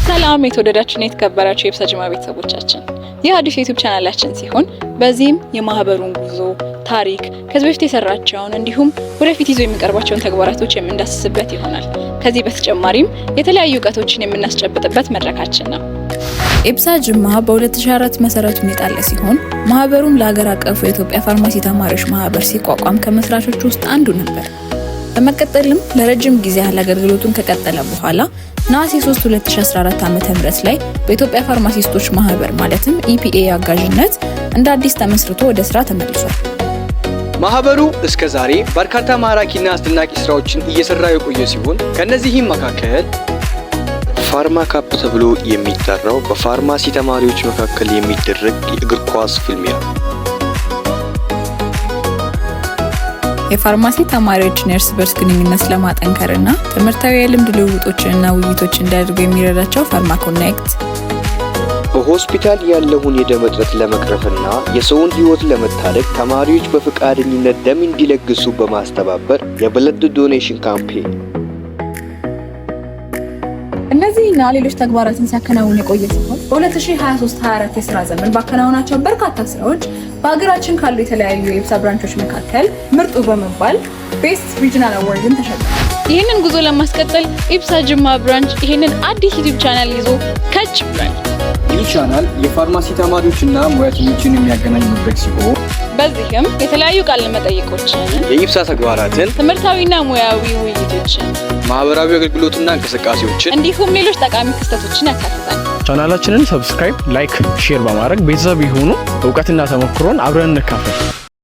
ሰላም የተወደዳችሁና የተከበራችሁ የኢብሳ ጅማ ቤተሰቦቻችን፣ ይህ አዲስ ዩቲዩብ ቻናላችን ሲሆን በዚህም የማህበሩን ጉዞ ታሪክ ከዚህ በፊት የሰራቸውን እንዲሁም ወደፊት ይዞ የሚቀርባቸውን ተግባራቶች የምንዳስስበት ይሆናል። ከዚህ በተጨማሪም የተለያዩ ዕውቀቶችን የምናስጨብጥበት መድረካችን ነው። ኢብሳ ጅማ በ2004 መሰረቱን የጣለ ሲሆን ማህበሩም ለሀገር አቀፉ የኢትዮጵያ ፋርማሲ ተማሪዎች ማህበር ሲቋቋም ከመስራቾቹ ውስጥ አንዱ ነበር። በመቀጠልም ለረጅም ጊዜ አገልግሎቱን ከቀጠለ በኋላ ነሐሴ 3 2014 ዓ.ም ላይ በኢትዮጵያ ፋርማሲስቶች ማህበር ማለትም ኢፒኤ አጋዥነት እንደ አዲስ ተመስርቶ ወደ ስራ ተመልሷል። ማህበሩ እስከ ዛሬ በርካታ ማራኪና አስደናቂ ስራዎችን እየሰራ የቆየ ሲሆን ከነዚህም መካከል ፋርማ ካፕ ተብሎ የሚጠራው በፋርማሲ ተማሪዎች መካከል የሚደረግ የእግር ኳስ ፍልሚያ፣ የፋርማሲ ተማሪዎችን የእርስ በርስ ግንኙነት ለማጠንከርና ትምህርታዊ የልምድ ልውውጦችንና ውይይቶችን እንዲያደርጉ የሚረዳቸው ፋርማ ኮኔክት፣ በሆስፒታል ያለውን የደም እጥረት ለመቅረፍና የሰውን ህይወት ለመታደግ ተማሪዎች በፈቃደኝነት ደም እንዲለግሱ በማስተባበር የብለድ ዶኔሽን ካምፔን። እነዚህና ሌሎች ተግባራትን ሲያከናውን የቆየ ሲሆን በ2023-24 የስራ ዘመን ባከናወናቸው በርካታ ስራዎች በሀገራችን ካሉ የተለያዩ የኢብሳ ብራንቾች መካከል ምርጡ በመባል ቤስት ሪጂናል አዋርድን ተሸልሟል። ይህንን ጉዞ ለማስቀጠል ኢብሳ ጅማ ብራንች ይህንን አዲስ ዩቲዩብ ቻናል ይዞ ከች ብሏል። ይህ ቻናል የፋርማሲ ተማሪዎችና ሙያተኞችን የሚያገናኝ መድረክ ሲሆን በዚህም የተለያዩ ቃለ መጠይቆችን፣ የኢብሳ ተግባራትን፣ ትምህርታዊና ሙያዊ ውይይቶችን፣ ማህበራዊ አገልግሎትና እንቅስቃሴዎችን እንዲሁም ሌሎች ጠቃሚ ክስተቶችን ያካትታል። ቻናላችንን ሰብስክራይብ፣ ላይክ፣ ሼር በማድረግ ቤተሰብ ይሁኑ። ዕውቀትና ተሞክሮን አብረን እንካፈል።